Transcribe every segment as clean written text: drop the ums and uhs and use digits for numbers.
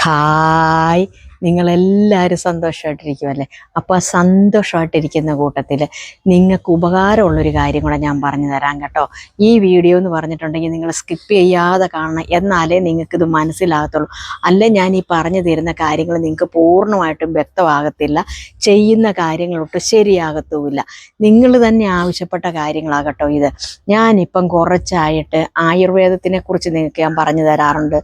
Hi, നിങ്ങളെല്ലാവരും സന്തോഷമായിട്ടിരിക്കുമല്ലേ? അപ്പോൾ ആ സന്തോഷമായിട്ടിരിക്കുന്ന കൂട്ടത്തിൽ നിങ്ങൾക്ക് ഉപകാരമുള്ളൊരു കാര്യം കൂടെ ഞാൻ പറഞ്ഞു തരാം കേട്ടോ. ഈ വീഡിയോ എന്ന് പറഞ്ഞിട്ടുണ്ടെങ്കിൽ നിങ്ങൾ സ്കിപ്പ് ചെയ്യാതെ കാണണം, എന്നാലേ നിങ്ങൾക്കിത് മനസ്സിലാകത്തുള്ളൂ. അല്ലെ ഞാൻ ഈ പറഞ്ഞു തരുന്ന കാര്യങ്ങൾ നിങ്ങൾക്ക് പൂർണ്ണമായിട്ടും വ്യക്തമാകത്തില്ല, ചെയ്യുന്ന കാര്യങ്ങളൊട്ട് ശരിയാകത്തുമില്ല. നിങ്ങൾ തന്നെ ആവശ്യപ്പെട്ട കാര്യങ്ങളാകട്ടോ ഇത്. ഞാനിപ്പം കുറച്ചായിട്ട് ആയുർവേദത്തിനെ കുറിച്ച് നിങ്ങൾക്ക് ഞാൻ പറഞ്ഞു തരാറുണ്ട്,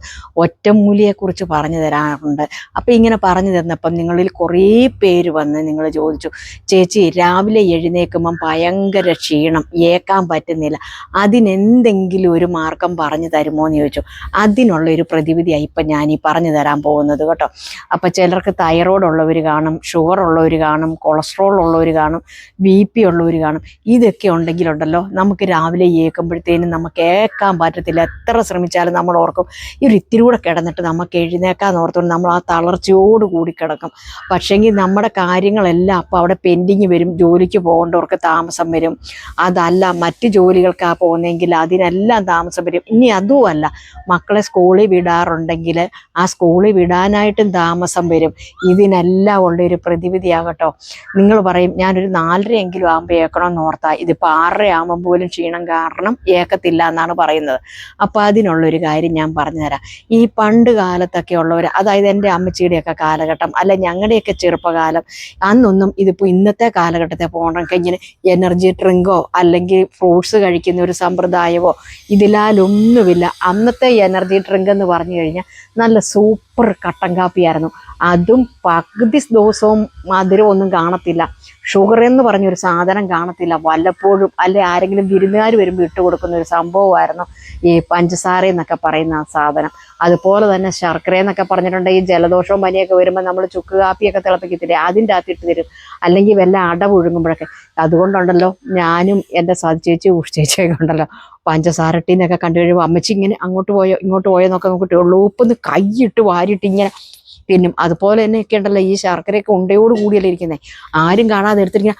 ഒറ്റമൂലിയെക്കുറിച്ച് പറഞ്ഞു തരാറുണ്ട്. അപ്പം ഇങ്ങനെ പറഞ്ഞു തന്നപ്പം നിങ്ങളിൽ കുറേ പേര് വന്ന് നിങ്ങൾ ചോദിച്ചു, ചേച്ചി രാവിലെ എഴുന്നേൽക്കുമ്പം ഭയങ്കര ക്ഷീണം, ഏക്കാൻ പറ്റുന്നില്ല, അതിനെന്തെങ്കിലും ഒരു മാർഗം പറഞ്ഞു തരുമോ എന്ന് ചോദിച്ചു. അതിനുള്ളൊരു പ്രതിവിധിയായി ഇപ്പം ഞാൻ ഈ പറഞ്ഞു തരാൻ പോകുന്നത് കേട്ടോ. അപ്പം ചിലർക്ക് തൈറോയ്ഡ് ഉള്ളവർ കാണും, ഷുഗർ ഉള്ളവർ കാണും, കൊളസ്ട്രോൾ ഉള്ളവർ കാണും, BP ഉള്ളവർ കാണും. ഇതൊക്കെ ഉണ്ടെങ്കിലുണ്ടല്ലോ നമുക്ക് രാവിലെ ഏൽക്കുമ്പോഴത്തേനും നമുക്ക് ഏക്കാൻ പറ്റത്തില്ല. എത്ര ശ്രമിച്ചാലും നമ്മൾ ഓർക്കും ഈ ഒരു ഇത്തിരി കൂടെ കിടന്നിട്ട് നമുക്ക് എഴുന്നേക്കാൻ ഓർത്തുകൊണ്ട് നമ്മൾ ആ തളർച്ചയോട് കൂടി കിടക്കും. പക്ഷേങ്കിൽ നമ്മുടെ കാര്യങ്ങളെല്ലാം അപ്പോൾ അവിടെ പെൻഡിങ് വരും. ജോലിക്ക് പോകേണ്ടവർക്ക് താമസം വരും, അതല്ല മറ്റ് ജോലികൾക്കാ പോകുന്നതെങ്കിൽ അതിനെല്ലാം താമസം വരും. ഇനി അതുമല്ല, മക്കളെ സ്കൂളിൽ വിടാറുണ്ടെങ്കിൽ ആ സ്കൂളിൽ വിടാനായിട്ടും താമസം വരും. ഇതിനെല്ലാം ഉള്ളൊരു പ്രതിവിധിയാകട്ടോ. നിങ്ങൾ പറയും ഞാനൊരു 4:30 ആകുമ്പോൾ ഏക്കണമെന്ന് ഓർത്താൽ, ഇതിപ്പോൾ 6:30 ആകുമ്പോൾ പോലും ക്ഷീണം കാരണം ഏക്കത്തില്ല എന്നാണ് പറയുന്നത്. അപ്പോൾ അതിനുള്ളൊരു കാര്യം ഞാൻ പറഞ്ഞുതരാം. ഈ പണ്ട് കാലത്തൊക്കെ ഉള്ളവർ, അതായത് എൻ്റെ അമ്മച്ചിയുടെയൊക്കെ കാലഘട്ടം, അല്ല ഞങ്ങളുടെയൊക്കെ ചെറുപ്പകാലം, അന്നൊന്നും ഇതിപ്പോൾ ഇന്നത്തെ കാലഘട്ടത്തെ പോകണമെങ്കിൽ ഇങ്ങനെ എനർജി ഡ്രിങ്കോ അല്ലെങ്കിൽ ഫ്രൂട്ട്സ് കഴിക്കുന്ന ഒരു സമ്പ്രദായമോ ഇതിലാലൊന്നുമില്ല. അന്നത്തെ എനർജി ഡ്രിങ്ക് എന്ന് പറഞ്ഞു കഴിഞ്ഞാൽ നല്ല സൂപ്പർ കട്ടൻ കാപ്പിയായിരുന്നു. അതും പകുതി ദിവസവും മധുരം ഒന്നും കാണത്തില്ല, ഷുഗർ എന്ന് പറഞ്ഞൊരു സാധനം കാണത്തില്ല. വല്ലപ്പോഴും അല്ലെ ആരെങ്കിലും വിരുന്നുകാർ വരുമ്പോൾ ഇട്ട് കൊടുക്കുന്ന ഒരു സംഭവമായിരുന്നു ഈ പഞ്ചസാര എന്നൊക്കെ പറയുന്ന ആ സാധനം. അതുപോലെ തന്നെ ശർക്കര എന്നൊക്കെ പറഞ്ഞിട്ടുണ്ടെങ്കിൽ ഈ ജലദോഷവും പനിയൊക്കെ വരുമ്പോൾ നമ്മൾ ചുക്ക് കാപ്പിയൊക്കെ തിളപ്പിക്കത്തില്ലേ, അതിൻ്റെ അകത്ത് ഇട്ട് തരും, അല്ലെങ്കിൽ വല്ല അട പുഴുങ്ങുമ്പോഴൊക്കെ. അതുകൊണ്ടുണ്ടല്ലോ ഞാനും എൻ്റെ ചേച്ചി ചേച്ചിയൊക്കെ ഉണ്ടല്ലോ പഞ്ചസാര ടീന്നൊക്കെ കണ്ടു കഴിയുമ്പോൾ അമ്മച്ചി ഇങ്ങനെ അങ്ങോട്ട് പോയോ ഇങ്ങോട്ട് പോയോ എന്നൊക്കെ നോക്കിയിട്ട് ഉള്ളൂപ്പൊന്ന് കൈയിട്ട് വാരിയിട്ട് ഇങ്ങനെ തിന്നും. അതുപോലെ തന്നെയൊക്കെ ഉണ്ടല്ലോ ഈ ശർക്കരയൊക്കെ ഉണ്ടയോട് കൂടിയല്ലേ ഇരിക്കുന്നത്, ആരും കാണാതെ എടുത്തിങ്ങനെ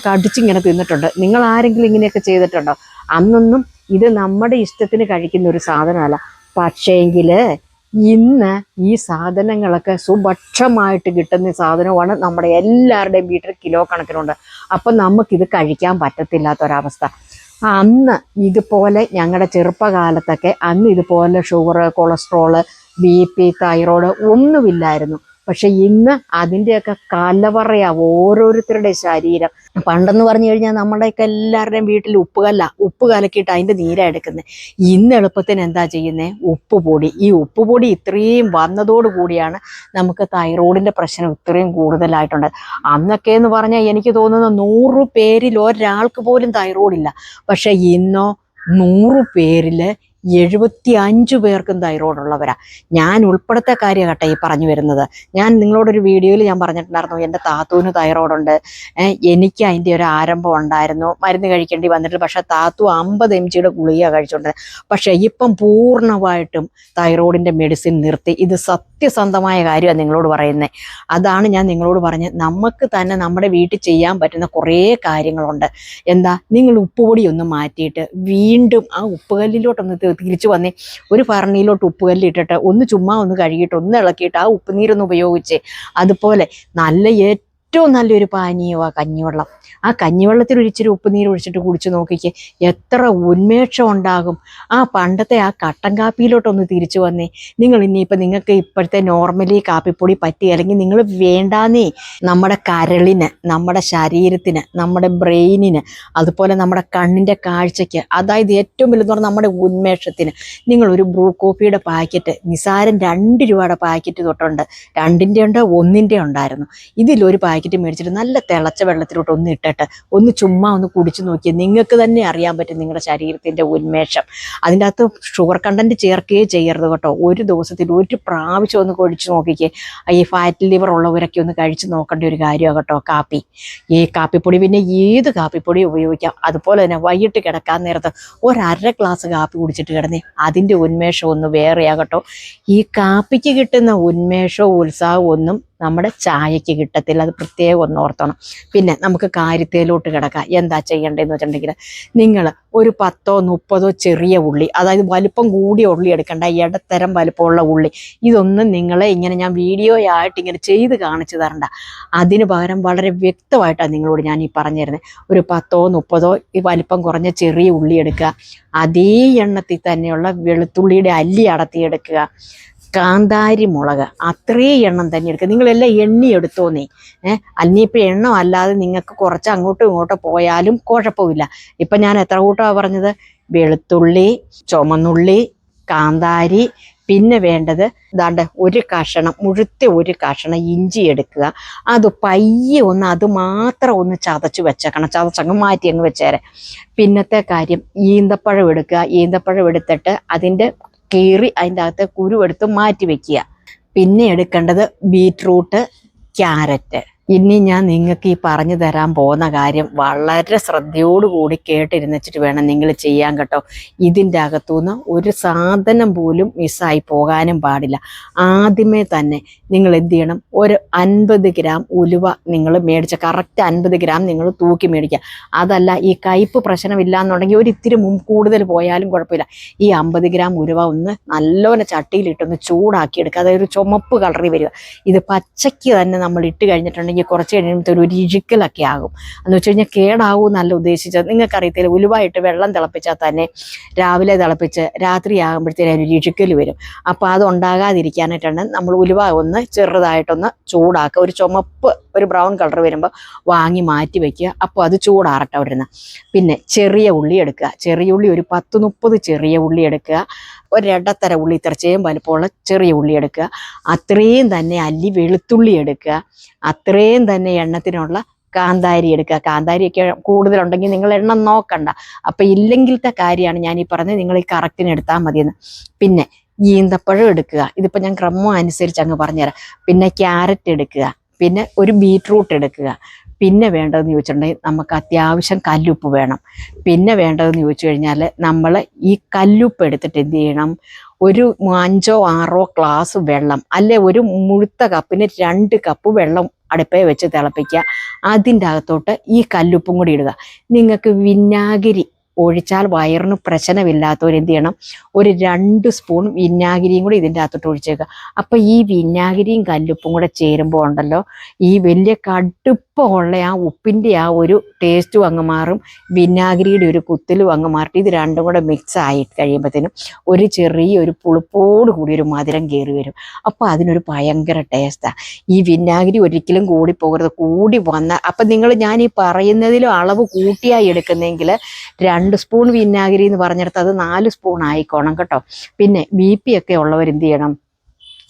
കടിച്ചിങ്ങനെ തിന്നിട്ടുണ്ട്. നിങ്ങൾ ആരെങ്കിലും ഇങ്ങനെയൊക്കെ ചെയ്തിട്ടുണ്ടോ? അന്നൊന്നും ഇത് നമ്മുടെ ഇഷ്ടത്തിന് കഴിക്കുന്ന ഒരു സാധനമല്ല. പക്ഷേങ്കിൽ ഇന്ന് ഈ സാധനങ്ങളൊക്കെ സുഭക്ഷമായിട്ട് കിട്ടുന്ന സാധനമാണ്. നമ്മുടെ എല്ലാവരുടെയും വീട്ടിൽ കിലോ കണക്കിനുണ്ട്. അപ്പം നമുക്കിത് കഴിക്കാൻ പറ്റത്തില്ലാത്തൊരവസ്ഥ. അന്ന് ഇതുപോലെ ഞങ്ങളുടെ ചെറുപ്പകാലത്തൊക്കെ അന്ന് ഇതുപോലെ ഷുഗർ, കൊളസ്ട്രോള്, BP, തൈറോയ്ഡ് ഒന്നുമില്ലായിരുന്നു. പക്ഷെ ഇന്ന് അതിൻ്റെയൊക്കെ കലവറയാ ഓരോരുത്തരുടെ ശരീരം. പണ്ടെന്ന് പറഞ്ഞു കഴിഞ്ഞാൽ നമ്മുടെയൊക്കെ എല്ലാവരുടെയും വീട്ടിൽ ഉപ്പ് കലക്കിയിട്ട് അതിൻ്റെ നീരാ എടുക്കുന്നത്. ഇന്ന് എളുപ്പത്തിന് എന്താ ചെയ്യുന്നത്? ഉപ്പുപൊടി. ഈ ഉപ്പുപൊടി ഇത്രയും വന്നതോടു കൂടിയാണ് നമുക്ക് തൈറോയിഡിൻ്റെ പ്രശ്നം ഇത്രയും കൂടുതലായിട്ടുണ്ട്. അന്നൊക്കെ എന്ന് പറഞ്ഞാൽ എനിക്ക് തോന്നുന്നു 100 പേരിൽ ഒരാൾക്ക് പോലും തൈറോയിഡില്ല. പക്ഷെ ഇന്നോ 100 പേരിൽ 75 പേർക്കും തൈറോയ്ഡ് ഉള്ളവരാ. ഞാൻ ഉൾപ്പെടുത്ത കാര്യം കേട്ടോ ഈ പറഞ്ഞു വരുന്നത്. ഞാൻ നിങ്ങളോടൊരു വീഡിയോയിൽ ഞാൻ പറഞ്ഞിട്ടുണ്ടായിരുന്നു എൻ്റെ താത്തൂന് തൈറോയ്ഡ് ഉണ്ട്, എനിക്ക് അതിൻ്റെ ഒരു ആരംഭം ഉണ്ടായിരുന്നു, മരുന്ന് കഴിക്കേണ്ടി വന്നിട്ട്. പക്ഷേ താത്തു 50 mg ഗുളിക കഴിച്ചോണ്ട്. പക്ഷേ ഇപ്പം പൂർണ്ണമായിട്ടും തൈറോയിഡിൻ്റെ മെഡിസിൻ നിർത്തി. ഇത് സത്യസന്ധമായ കാര്യമാണ് നിങ്ങളോട് പറയുന്നത്. അതാണ് ഞാൻ നിങ്ങളോട് പറഞ്ഞത്, നമുക്ക് തന്നെ നമ്മുടെ വീട്ടിൽ ചെയ്യാൻ പറ്റുന്ന കുറേ കാര്യങ്ങളുണ്ട്. എന്താ, നിങ്ങൾ ഉപ്പുപൊടി ഒന്ന് മാറ്റിയിട്ട് വീണ്ടും ആ ഉപ്പുകല്ലിലോട്ടൊന്ന് തിരിച്ചു വന്നേ, ഒരു ഭരണിയിലോട്ട് ഉപ്പുകല്ലിട്ടിട്ട് ഒന്ന് ചുമ്മാ ഒന്ന് കഴുകിയിട്ട് ഒന്ന് ഇളക്കിയിട്ട് ആ ഉപ്പുനീരൊന്ന് ഉപയോഗിച്ച്. അതുപോലെ ഏറ്റവും നല്ലൊരു പാനീയമാണ് കഞ്ഞിവെള്ളം. ആ കഞ്ഞിവെള്ളത്തിൽ ഒരിച്ചിരി ഉപ്പുനീര് ഒഴിച്ചിട്ട് കുടിച്ച് നോക്കിക്കേ, എത്ര ഉന്മേഷം ഉണ്ടാകും. ആ പണ്ടത്തെ ആ കട്ടൻ കാപ്പിയിലോട്ടൊന്ന് തിരിച്ചു വന്നേ. നിങ്ങൾ ഇനിയിപ്പോൾ നിങ്ങൾക്ക് ഇപ്പോഴത്തെ നോർമലി കാപ്പിപ്പൊടി പറ്റി, അല്ലെങ്കിൽ നിങ്ങൾ വേണ്ടാന്നേ, നമ്മുടെ കരളിന്, നമ്മുടെ ശരീരത്തിന്, നമ്മുടെ ബ്രെയിനിന്, അതുപോലെ നമ്മുടെ കണ്ണിൻ്റെ കാഴ്ചയ്ക്ക്, അതായത് ഏറ്റവും വലുതെന്ന് പറഞ്ഞാൽ നമ്മുടെ ഉന്മേഷത്തിന്, നിങ്ങളൊരു ബ്രൂ കോഫിയുടെ പാക്കറ്റ് നിസാരം 2 രൂപയുടെ പാക്കറ്റ് തൊട്ടുണ്ട്, 2ൻ്റെ ഉണ്ട്, 1ൻ്റെ ഉണ്ടായിരുന്നു. ഇതിലൊരു പാക്കറ്റ് മേടിച്ചിട്ട് നല്ല തിളച്ച വെള്ളത്തിലോട്ട് ഒന്ന് ഇട്ടിട്ട് ഒന്ന് ചുമ്മാ ഒന്ന് കുടിച്ചു നോക്കിയാൽ നിങ്ങൾക്ക് തന്നെ അറിയാൻ പറ്റും നിങ്ങളുടെ ശരീരത്തിൻ്റെ ഉന്മേഷം. അതിൻ്റെ അകത്ത് ഷുഗർ കണ്ടൻറ്റ് ചേർക്കുകയേ ചെയ്യരുത് കേട്ടോ. ഒരു ദിവസത്തിൽ ഒരു പ്രാവശ്യം ഒന്ന് കഴിച്ചു നോക്കിക്കേ. ഈ ഫാറ്റ് ലിവർ ഉള്ളവരൊക്കെ ഒന്ന് കഴിച്ച് നോക്കേണ്ട ഒരു കാര്യമാണ് കേട്ടോ കാപ്പി. ഈ കാപ്പിപ്പൊടി പിന്നെ ഏത് കാപ്പിപ്പൊടി ഉപയോഗിക്കാം. അതുപോലെ തന്നെ വൈകിട്ട് കിടക്കാൻ നേരത്ത് 1/2 ഗ്ലാസ് കാപ്പി കുടിച്ചിട്ട് കിടന്നേ, അതിൻ്റെ ഉന്മേഷം ഒന്ന് വേറെയാകട്ടോ. ഈ കാപ്പിക്ക് കിട്ടുന്ന ഉന്മേഷവും ഉത്സാഹവും ഒന്നും നമ്മുടെ ചായക്ക് കിട്ടത്തില്ല. അത് പ്രത്യേകം ഒന്ന് ഓർത്തണം. പിന്നെ നമുക്ക് കാര്യത്തിലോട്ട് കിടക്കാം. എന്താ ചെയ്യേണ്ടതെന്ന് വെച്ചിട്ടുണ്ടെങ്കിൽ നിങ്ങൾ ഒരു 10-30 ചെറിയ ഉള്ളി, അതായത് വലിപ്പം കൂടിയ ഉള്ളി എടുക്കേണ്ട, ഇടത്തരം വലിപ്പമുള്ള ഉള്ളി, ഇതൊന്നും നിങ്ങളെ ഇങ്ങനെ ഞാൻ വീഡിയോ ആയിട്ട് ഇങ്ങനെ ചെയ്ത് കാണിച്ചു തരണ്ട. അതിന് പകരം വളരെ വ്യക്തമായിട്ടാണ് നിങ്ങളോട് ഞാൻ ഈ പറഞ്ഞു തരുന്നത്. ഒരു 10-30 ഈ വലിപ്പം കുറഞ്ഞ ചെറിയ ഉള്ളി എടുക്കുക. അതേ എണ്ണത്തിൽ തന്നെയുള്ള വെളുത്തുള്ളിയുടെ അല്ലി അടത്തിയെടുക്കുക. കാന്താരി മുളക് അത്രയും എണ്ണം തന്നെ എടുക്കുക. നിങ്ങളെല്ലാം എണ്ണി എടുത്തോന്നേ. അല്ലിപ്പോൾ എണ്ണം അല്ലാതെ നിങ്ങൾക്ക് കുറച്ച് അങ്ങോട്ടും ഇങ്ങോട്ടും പോയാലും കുഴപ്പമില്ല. ഇപ്പം ഞാൻ എത്ര കൂട്ടമാണ് പറഞ്ഞത്? വെളുത്തുള്ളി, ചുമന്നുള്ളി, കാന്താരി, പിന്നെ വേണ്ടത് ദാണ്ട് ഒരു കഷണം, മുഴുത്ത ഒരു കഷണം ഇഞ്ചി എടുക്കുക. അത് പയ്യെ ഒന്ന് അത് മാത്രം ഒന്ന് ചതച്ച് വെച്ചേക്കണം. ചതച്ചങ്ങ് മാറ്റി അങ്ങ് വെച്ചേരെ. പിന്നത്തെ കാര്യം ഈന്തപ്പഴം എടുക്കുക. ഈന്തപ്പഴം എടുത്തിട്ട് അതിൻ്റെ കീറി അതിൻ്റെ അകത്തെ കുരുവെടുത്ത് മാറ്റി വെക്കുക. പിന്നെ എടുക്കേണ്ടത് ബീറ്റ്റൂട്ട്, ക്യാരറ്റ്. ഇനി ഞാൻ നിങ്ങൾക്ക് ഈ പറഞ്ഞു തരാൻ പോകുന്ന കാര്യം വളരെ ശ്രദ്ധയോടുകൂടി കേട്ടിരുന്നിട്ട് വേണം നിങ്ങൾ ചെയ്യാൻ കേട്ടോ. ഇതിൻ്റെ അകത്തുനിന്ന് ഒരു സാധനം പോലും മിസ്സായി പോകാനും പാടില്ല. ആദ്യമേ തന്നെ നിങ്ങൾ എന്ത് ചെയ്യണം? ഒരു 50 ഗ്രാം ഉലുവ നിങ്ങൾ മേടിച്ച കറക്റ്റ് 50 ഗ്രാം നിങ്ങൾ തൂക്കി മേടിക്കുക. അതല്ല ഈ കയ്പ്പ് പ്രശ്നമില്ല എന്നുണ്ടെങ്കിൽ ഒരു ഇത്തിരി കൂടുതൽ പോയാലും കുഴപ്പമില്ല. ഈ 50 ഗ്രാം ഉലുവ ഒന്ന് നല്ലോണം ചട്ടിയിലിട്ടൊന്ന് ചൂടാക്കി എടുക്കുക. അതായത് ഒരു ചുമപ്പ് കളറി വരിക. ഇത് പച്ചയ്ക്ക് തന്നെ നമ്മൾ ഇട്ട് കഴിഞ്ഞിട്ടുണ്ടെങ്കിൽ കുറച്ച് കഴിയുമ്പോൾ ഒരു രുചിക്കലൊക്കെ ആകും. എന്ന് വെച്ച് കഴിഞ്ഞാൽ കേടാവും എന്നല്ല ഉദ്ദേശിച്ചത്. നിങ്ങൾക്കറിയത്തില്ല, ഉലുവായിട്ട് വെള്ളം തിളപ്പിച്ചാൽ തന്നെ രാവിലെ തിളപ്പിച്ച് രാത്രി ആകുമ്പോഴത്തേനും ഒരു രുചിക്കൽ വരും. അപ്പോൾ അത് ഉണ്ടാകാതിരിക്കാനായിട്ടാണ് നമ്മൾ ഉലുവ ഒന്ന് ചെറുതായിട്ടൊന്ന് ചൂടാക്കുക. ഒരു ചുമപ്പ് ഒരു ബ്രൗൺ കളർ വരുമ്പോൾ വാങ്ങി മാറ്റി വയ്ക്കുക. അപ്പോൾ അത് ചൂടാറട്ടെ വരുന്ന. പിന്നെ ചെറിയ ഉള്ളി എടുക്കുക. ചെറിയ ഉള്ളി ഒരു 10-30 ചെറിയ ഉള്ളി എടുക്കുക. ഒരിടത്തര ഉള്ളി, ഇത്രച്ചയും വലുപ്പമുള്ള ചെറിയ ഉള്ളി എടുക്കുക. അത്രയും തന്നെ അല്ലി വെളുത്തുള്ളി എടുക്കുക. അത്രയും തന്നെ എണ്ണത്തിനുള്ള കാന്താരി എടുക്കുക. കാന്താരിയൊക്കെ കൂടുതലുണ്ടെങ്കിൽ നിങ്ങൾ എണ്ണം നോക്കണ്ട. അപ്പം ഇല്ലെങ്കിലത്തെ കാര്യമാണ് ഞാൻ ഈ പറഞ്ഞത്. നിങ്ങൾ ഈ കറക്റ്റിന് എടുത്താൽ മതിയെന്ന്. പിന്നെ ഈന്തപ്പഴം എടുക്കുക. ഇതിപ്പോൾ ഞാൻ ക്രമം അനുസരിച്ച് അങ്ങ് പറഞ്ഞുതരാം. പിന്നെ ക്യാരറ്റ് എടുക്കുക. പിന്നെ ഒരു ബീറ്റ്റൂട്ട് എടുക്കുക. പിന്നെ വേണ്ടതെന്ന് ചോദിച്ചിട്ടുണ്ടെങ്കിൽ നമുക്ക് അത്യാവശ്യം കല്ലുപ്പ് വേണം. പിന്നെ വേണ്ടതെന്ന് ചോദിച്ചു കഴിഞ്ഞാൽ നമ്മൾ ഈ കല്ലുപ്പ് എടുത്തിട്ട് എന്ത് ചെയ്യണം? ഒരു 5-6 ഗ്ലാസ് വെള്ളം, അല്ലെ ഒരു മുഴുത്ത കപ്പിന് 2 കപ്പ് വെള്ളം അടുപ്പേ വെച്ച് തിളപ്പിക്കുക. അതിൻ്റെ അകത്തോട്ട് ഈ കല്ലുപ്പും കൂടി ഇടുക. നിങ്ങൾക്ക് വിനാഗിരി ഒഴിച്ചാൽ വയറിന് പ്രശ്നമില്ലാത്തവർ എന്ത് ചെയ്യണം? ഒരു 2 സ്പൂൺ വിനാഗിരിയും കൂടി ഇതിൻ്റെ അകത്തോട്ട് ഒഴിച്ചേക്കുക. അപ്പം ഈ വിനാഗിരിയും കല്ലുപ്പും കൂടെ ചേരുമ്പോൾ ഉണ്ടല്ലോ, ഈ വലിയ കടുപ്പമുള്ള ആ ഉപ്പിൻ്റെ ആ ഒരു ടേസ്റ്റും അങ്ങ് മാറും, വിനാഗിരിയുടെ ഒരു കുത്തലും അങ്ങ് മാറിയിട്ട് ഇത് രണ്ടും കൂടെ മിക്സ് ആയി കഴിയുമ്പോഴത്തേനും ഒരു ചെറിയൊരു പുളിപ്പോട് കൂടി ഒരു മധുരം കയറി വരും. അപ്പോൾ അതിനൊരു ഭയങ്കര ടേസ്റ്റാണ്. ഈ വിനാഗിരി ഒരിക്കലും കൂടി പോകരുത്. കൂടി വന്നാൽ അപ്പം നിങ്ങൾ ഞാൻ ഈ പറയുന്നതിലും അളവ് കൂട്ടിയായി എടുക്കുന്നെങ്കിൽ 2 സ്പൂൺ വിനാഗിരി എന്ന് പറഞ്ഞെടുത്ത് അത് 4 സ്പൂൺ ആയിക്കോണം കേട്ടോ. പിന്നെ BP ഒക്കെ ഉള്ളവർ എന്ത് ചെയ്യണം?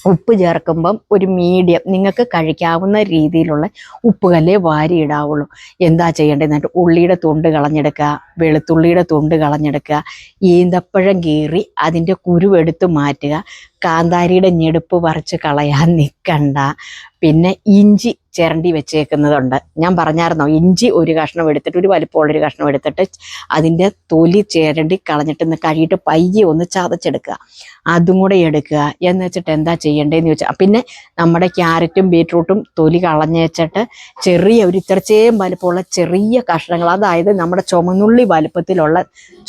ഉപ്പ് ചേർക്കുമ്പം ഒരു മീഡിയം, നിങ്ങൾക്ക് കഴിക്കാവുന്ന രീതിയിലുള്ള ഉപ്പ് കല്ലേ വാരി ഇടാവുള്ളൂ. എന്താ ചെയ്യേണ്ടത്? എന്നിട്ട് ഉള്ളിയുടെ തൊണ്ട് കളഞ്ഞെടുക്കുക, വെളുത്തുള്ളിയുടെ തൊണ്ട് കളഞ്ഞെടുക്കുക, ഈന്തപ്പഴം കീറി അതിൻ്റെ കുരുവെടുത്ത് മാറ്റുക, കാന്താരിയുടെ ഞെടുപ്പ് പറിച്ച് കളയാൻ നിൽക്കണ്ട. പിന്നെ ഇഞ്ചി ചിരണ്ടി വെച്ചേക്കുന്നതുണ്ട്. ഞാൻ പറഞ്ഞായിരുന്നോ, ഇഞ്ചി ഒരു കഷ്ണം എടുത്തിട്ട്, ഒരു വലിപ്പമുള്ളൊരു കഷ്ണം എടുത്തിട്ട് അതിൻ്റെ തൊലി ചിരണ്ടി കളഞ്ഞിട്ട് കഴുകിയിട്ട് പയ്യെ ഒന്ന് ചതച്ചെടുക്കുക. അതും കൂടെ എടുക്കുക. എന്ന് വെച്ചിട്ട് എന്താ ചെയ്യേണ്ടതെന്ന് ചോദിച്ചാൽ, പിന്നെ നമ്മുടെ ക്യാരറ്റും ബീറ്റ്റൂട്ടും തൊലി കളഞ്ഞ് വെച്ചിട്ട് ചെറിയ ഒരു ഇത്രച്ചേം വലിപ്പമുള്ള ചെറിയ കഷ്ണങ്ങൾ, അതായത് നമ്മുടെ ചുമന്നുള്ളി വലിപ്പത്തിലുള്ള,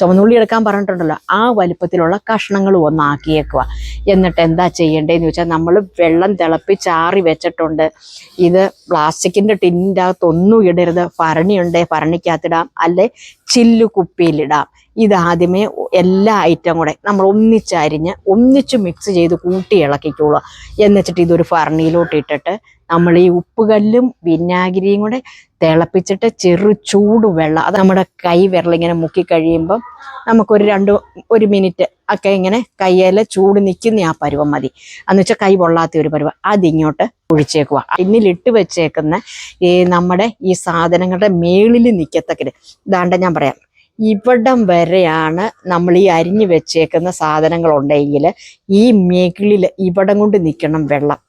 ചുമന്നുള്ളി എടുക്കാൻ പറഞ്ഞിട്ടുണ്ടല്ലോ, ആ വലിപ്പത്തിലുള്ള കഷ്ണങ്ങൾ ഒന്ന് ആക്കിയേക്കുക. എന്നിട്ട് എന്താ ചെയ്യേണ്ടതെന്ന് ചോദിച്ചാൽ, നമ്മൾ വെള്ളം തിളപ്പിച്ചാറി വെച്ചിട്ടുണ്ട്. ഇത് പ്ലാസ്റ്റിക്കിൻ്റെ ടിന്നിൻ്റെ അകത്തൊന്നും ഇടരുത്. ഭരണിയുണ്ടേ ഭരണിക്കകത്തിടാം, അല്ലെ ചില്ലു കുപ്പിയിലിടാം. ഇതാദ്യമേ എല്ലാ ഐറ്റം കൂടെ നമ്മൾ ഒന്നിച്ചരിഞ്ഞ് ഒന്നിച്ച് മിക്സ് ചെയ്ത് കൂട്ടി ഇളക്കിക്കോളുക. എന്നുവെച്ചിട്ട് ഇതൊരു ഭരണിയിലോട്ട് ഇട്ടിട്ട് നമ്മൾ ഈ ഉപ്പുകല്ലും വിനാഗിരിയും കൂടെ തിളപ്പിച്ചിട്ട് ചെറു ചൂട് വെള്ളം, അത് നമ്മുടെ കൈ വിരലിങ്ങനെ മുക്കി കഴിയുമ്പം നമുക്കൊരു 1 മിനിറ്റ് ഒക്കെ ഇങ്ങനെ കയ്യിൽ ചൂട് നിൽക്കുന്ന ആ പരുവം മതി. എന്ന് വെച്ചാൽ കൈ പൊള്ളാത്ത ഒരു പരുവം. അതിങ്ങോട്ട് ഒഴിച്ചേക്കുക. ഇന്നിലിട്ട് വെച്ചേക്കുന്ന നമ്മുടെ ഈ സാധനങ്ങളുടെ മേളിൽ നിൽക്കത്തക്കത് ഇതാണ്ട് ഞാൻ പറയാം. ഇവിടം വരെയാണ് നമ്മൾ ഈ അരിഞ്ഞു വെച്ചേക്കുന്ന സാധനങ്ങളുണ്ടെങ്കിൽ ഈ മേളിൽ ഇവിടം കൊണ്ട് നിൽക്കണം വെള്ളം.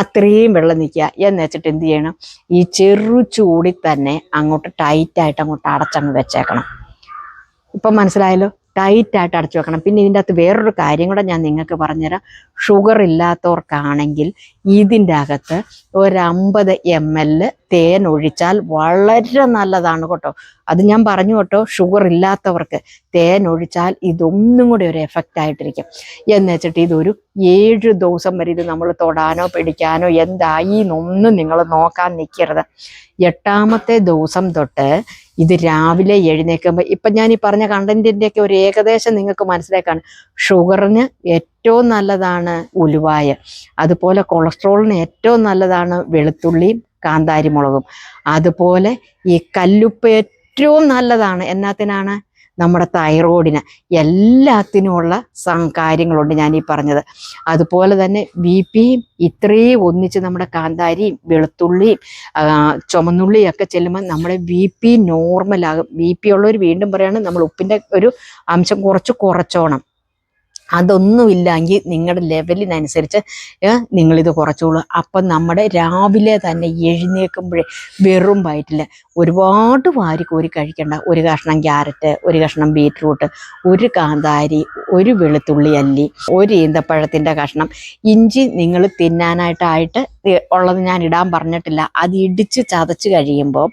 അത്രയും വെള്ളം നിൽക്കുക. എന്ന് വെച്ചിട്ട് എന്ത് ചെയ്യണം? ഈ ചെറു ചൂടിൽ തന്നെ അങ്ങോട്ട് ടൈറ്റായിട്ട് അങ്ങോട്ട് അടച്ചങ്ങ് വെച്ചേക്കണം. ഇപ്പം മനസ്സിലായല്ലോ? ടൈറ്റായിട്ട് അടച്ചു വെക്കണം. പിന്നെ ഇതിൻ്റെ അകത്ത് വേറൊരു കാര്യം കൂടെ ഞാൻ നിങ്ങൾക്ക് പറഞ്ഞുതരാം. ഷുഗർ ഇല്ലാത്തവർക്കാണെങ്കിൽ ഇതിൻ്റെ അകത്ത് ഒരു 50 ml തേൻ ഒഴിച്ചാൽ വളരെ നല്ലതാണ് കേട്ടോ. അത് ഞാൻ പറഞ്ഞു കേട്ടോ, ഷുഗർ ഇല്ലാത്തവർക്ക് തേൻ ഒഴിച്ചാൽ ഇതൊന്നും കൂടി ഒരു എഫക്റ്റ് ആയിട്ടിരിക്കും. എന്ന് വെച്ചിട്ട് ഇതൊരു 7 ദിവസം വരെ ഇത് നമ്മൾ തൊടാനോ പിടിക്കാനോ എന്തായി എന്നൊന്നും നിങ്ങൾ നോക്കാൻ നിൽക്കരുത്. 8ാമത്തെ ദിവസം തൊട്ട് ഇത് രാവിലെ എഴുന്നേൽക്കുമ്പോൾ ഇപ്പം ഞാൻ ഈ പറഞ്ഞ കണ്ടന്റിൻ്റെയൊക്കെ ഒരു ഏകദേശം നിങ്ങൾക്ക് മനസ്സിലാക്കാണ്. ഷുഗറിന് ഏറ്റവും നല്ലതാണ് ഉലുവായ, അതുപോലെ കൊളസ്ട്രോളിന് ഏറ്റവും നല്ലതാണ് വെളുത്തുള്ളിയും കാന്താരിമുളകും, അതുപോലെ ഈ കല്ലുപ്പ് ഏറ്റവും നല്ലതാണ്. എന്നാത്തിനാണ്? നമ്മുടെ തൈറോയിഡിന്. എല്ലാത്തിനുമുള്ള കാര്യങ്ങളുണ്ട് ഞാൻ ഈ പറഞ്ഞത്. അതുപോലെ തന്നെ BP ഇത്രയും ഒന്നിച്ച് നമ്മുടെ കാന്താരിയും വെളുത്തുള്ളിയും ചുമന്നുള്ളിയും ഒക്കെ ചെല്ലുമ്പോൾ നമ്മുടെ BP നോർമലാകും. BP ഉള്ളവർ വീണ്ടും പറയാണ് നമ്മൾ ഉപ്പിൻ്റെ ഒരു അംശം കുറച്ചോണം. അതൊന്നുമില്ലെങ്കിൽ നിങ്ങളുടെ ലെവലിനനുസരിച്ച് നിങ്ങളിത് കുറച്ചോളൂ. അപ്പം നമ്മുടെ രാവിലെ തന്നെ എഴുന്നേൽക്കുമ്പോഴേ വെറും വയറ്റിൽ ഒരുപാട് വാരിക്കോരി കഴിക്കേണ്ട. ഒരു കഷ്ണം ക്യാരറ്റ്, ഒരു കഷ്ണം ബീറ്റ്റൂട്ട്, ഒരു കാന്താരി, ഒരു വെളുത്തുള്ളി അല്ലി, ഒരു ഈന്തപ്പഴത്തിൻ്റെ കഷ്ണം, ഇഞ്ചി നിങ്ങൾ തിന്നാനായിട്ടായിട്ട് ഉള്ളത് ഞാൻ ഇടാൻ പറഞ്ഞിട്ടില്ല. അത് ഇടിച്ച് ചതച്ച് കഴിയുമ്പോൾ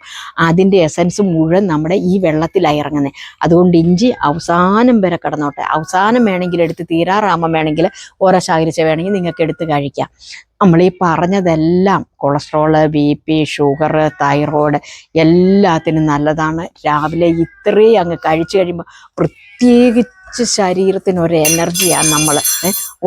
അതിൻ്റെ എസൻസ് മുഴുവൻ നമ്മുടെ ഈ വെള്ളത്തിലാണ് ഇറങ്ങുന്നത്. അതുകൊണ്ട് ഇഞ്ചി അവസാനം വരെ കിടന്നോട്ടെ. അവസാനം വേണമെങ്കിൽ എടുത്ത് തീരാറാകുമ്പോൾ വേണമെങ്കിൽ ഓരോ ശാഖരിച്ച വേണമെങ്കിൽ നിങ്ങൾക്ക് എടുത്ത് കഴിക്കാം. നമ്മൾ ഈ പറഞ്ഞതെല്ലാം കൊളസ്ട്രോള്, BP, ഷുഗർ, തൈറോയ്ഡ് എല്ലാത്തിനും നല്ലതാണ്. രാവിലെ ഇത്രയും അങ്ങ് കഴിച്ചു കഴിയുമ്പോൾ പ്രത്യേകിച്ച് ശരീരത്തിന് എനർജിയാണ്. നമ്മൾ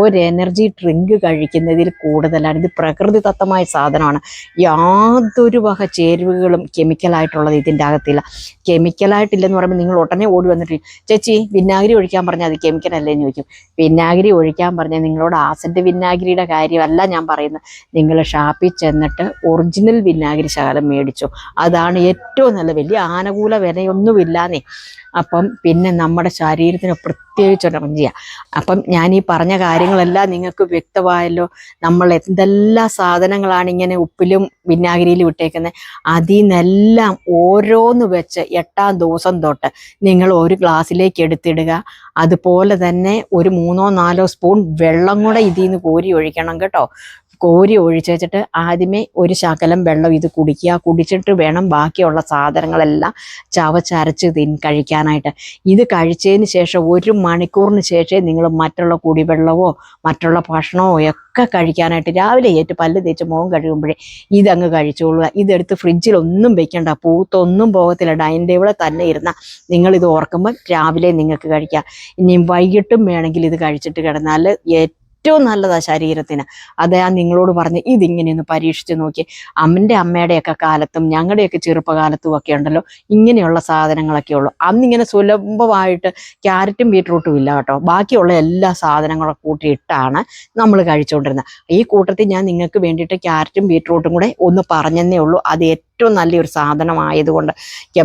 ഒരു എനർജി ഡ്രിങ്ക് കഴിക്കുന്നതിൽ കൂടുതലാണ്. ഇത് പ്രകൃതിദത്തമായ സാധനമാണ്. യാതൊരു വക ചേരുവകളും കെമിക്കലായിട്ടുള്ളത് ഇതിൻ്റെ അകത്തില്ല. കെമിക്കലായിട്ടില്ലെന്ന് പറയുമ്പോൾ നിങ്ങൾ ഉടനെ ഓടി വന്നിട്ട് ചേച്ചി വിനാഗിരി ഒഴിക്കാൻ പറഞ്ഞാൽ അത് കെമിക്കലല്ലേ എന്ന് ചോദിക്കും. വിനാഗിരി ഒഴിക്കാൻ പറഞ്ഞാൽ നിങ്ങളോട് ആസിഡ് വിനാഗിരിയുടെ കാര്യമല്ല ഞാൻ പറയുന്നത്. നിങ്ങൾ ഷാപ്പിൽ ചെന്നിട്ട് ഒറിജിനൽ വിനാഗിരി ശകലം മേടിച്ചു. അതാണ് ഏറ്റവും നല്ല. വലിയ ആനുകൂല വിലയൊന്നുമില്ലാന്നേ. അപ്പം പിന്നെ നമ്മുടെ ശരീരത്തിന് പ്രത്യേകിച്ച് എനർജിയാണ്. അപ്പം ഞാൻ ഈ പറഞ്ഞ കാര്യങ്ങളെല്ലാം നിങ്ങൾക്ക് വ്യക്തമായല്ലോ. നമ്മൾ എന്തെല്ലാം സാധനങ്ങളാണ് ഇങ്ങനെ ഉപ്പിലും വിനാഗിരിയിലും ഇട്ടേക്കുന്നത്, അതിൽ നിന്നെല്ലാം ഓരോന്ന് വെച്ച് 8ാം ദിവസം തൊട്ട് നിങ്ങൾ ഒരു ഗ്ലാസ്സിലേക്ക് എടുത്തിടുക. അതുപോലെ തന്നെ ഒരു 3-4 സ്പൂൺ വെള്ളം കൂടെ ഇതിൽ നിന്ന് കോരി ഒഴിക്കണം കേട്ടോ. കോരി ഒഴിച്ച് വെച്ചിട്ട് ആദ്യമേ ഒരു ശകലം വെള്ളം ഇത് കുടിക്കുക. കുടിച്ചിട്ട് വേണം ബാക്കിയുള്ള സാധനങ്ങളെല്ലാം ചവച്ചരച്ച് കഴിക്കാനായിട്ട്. ഇത് കഴിച്ചതിന് ശേഷം 1 മണിക്കൂറിന് ശേഷമേ നിങ്ങൾ മറ്റുള്ള കുടിവെള്ളമോ മറ്റുള്ള ഭക്ഷണമോ ഒക്കെ കഴിക്കാനായിട്ട്. രാവിലെ പല്ല് തേച്ച് മുഖം കഴിയുമ്പോഴേ ഇതങ്ങ് കഴിച്ചോളുക. ഇതെടുത്ത് ഫ്രിഡ്ജിലൊന്നും വെക്കണ്ട, പൂത്തൊന്നും പോകത്തില്ല. ഡൈനിങ് ടേബിളിൽ തന്നെ ഇരുന്നാൽ നിങ്ങളിത് ഓർക്കുമ്പോൾ രാവിലെ നിങ്ങൾക്ക് കഴിക്കാം. ഇനിയും വൈകിട്ടും വേണമെങ്കിൽ ഇത് കഴിച്ചിട്ട് കിടന്നാൽ ഏറ്റവും നല്ലതാണ് ശരീരത്തിന്. അത് ഞാൻ നിങ്ങളോട് പറഞ്ഞ് ഇതിങ്ങനെയൊന്ന് പരീക്ഷിച്ച് നോക്കി. അമ്മയുടെയൊക്കെ കാലത്തും ഞങ്ങളുടെയൊക്കെ ചെറുപ്പകാലത്തും ഒക്കെ ഉണ്ടല്ലോ ഇങ്ങനെയുള്ള സാധനങ്ങളൊക്കെ ഉള്ളൂ. അന്നിങ്ങനെ സുലഭമായിട്ട് ക്യാരറ്റും ബീറ്റ്റൂട്ടും ഇല്ല കേട്ടോ. ബാക്കിയുള്ള എല്ലാ സാധനങ്ങളും കൂട്ടിയിട്ടാണ് നമ്മൾ കഴിച്ചുകൊണ്ടിരുന്നത്. ഈ കൂട്ടത്തിൽ ഞാൻ നിങ്ങൾക്ക് വേണ്ടിയിട്ട് ക്യാരറ്റും ബീറ്റ്റൂട്ടും കൂടെ ഒന്ന് പറഞ്ഞതേ ഉള്ളൂ. അത് ഏറ്റവും നല്ലൊരു സാധനമായതുകൊണ്ട്.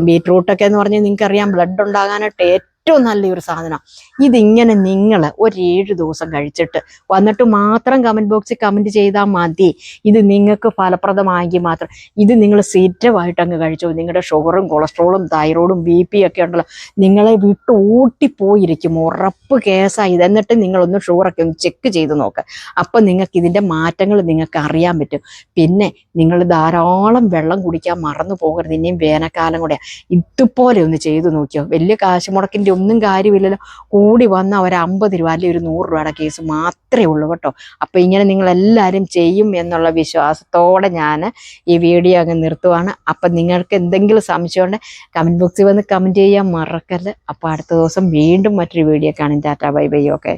ബീറ്റ്റൂട്ടൊക്കെ എന്ന് പറഞ്ഞാൽ നിങ്ങൾക്കറിയാം ബ്ലഡ് ഉണ്ടാകാനായിട്ട് ഏറ്റവും നല്ലൊരു സാധനം. ഇതിങ്ങനെ നിങ്ങൾ ഒരു 7 ദിവസം കഴിച്ചിട്ട് വന്നിട്ട് മാത്രം കമൻറ്റ് ബോക്സിൽ കമൻറ്റ് ചെയ്താൽ മതി. ഇത് നിങ്ങൾക്ക് ഫലപ്രദമായെങ്കിൽ മാത്രം. ഇത് നിങ്ങൾ സ്ഥിരമായിട്ട് അങ്ങ് കഴിച്ചോ. നിങ്ങളുടെ ഷുഗറും കൊളസ്ട്രോളും തൈറോയിഡും BP ഒക്കെ ഉണ്ടല്ലോ, നിങ്ങളെ വിട്ട് ഓട്ടിപ്പോയിരിക്കും. ഉറപ്പ് കേസായി. എന്നിട്ട് നിങ്ങളൊന്ന് ഷുഗറൊക്കെ ഒന്ന് ചെക്ക് ചെയ്ത് നോക്കുക. അപ്പം നിങ്ങൾക്ക് ഇതിൻ്റെ മാറ്റങ്ങൾ നിങ്ങൾക്ക് അറിയാൻ പറ്റും. പിന്നെ നിങ്ങൾ ധാരാളം വെള്ളം കുടിക്കാൻ മറന്നു പോകരുത്. ഇനിയും വേനൽക്കാലം കൂടെ ഇതുപോലെ ഒന്ന് ചെയ്തു നോക്കിയോ. വലിയ കാശ് മുടക്കിൻ്റെ ഒന്നും കാര്യമില്ലല്ലോ. കൂടി വന്ന ഒരു 50 രൂപ അല്ലെങ്കിൽ ഒരു 100 രൂപയുടെ കേസ് മാത്രമേ ഉള്ളൂ കേട്ടോ. അപ്പം ഇങ്ങനെ നിങ്ങളെല്ലാവരും ചെയ്യും എന്നുള്ള വിശ്വാസത്തോടെ ഞാൻ ഈ വീഡിയോ അങ്ങ് നിർത്തുവാണ്. അപ്പം നിങ്ങൾക്ക് എന്തെങ്കിലും സംശയം ഉണ്ടെങ്കിൽ കമൻറ്റ് ബോക്സിൽ വന്ന് കമൻറ്റ് ചെയ്യാൻ മറക്കരുത്. അപ്പോൾ അടുത്ത ദിവസം വീണ്ടും മറ്റൊരു വീഡിയോ കാണും. Tata bye bye. ഓക്കെ.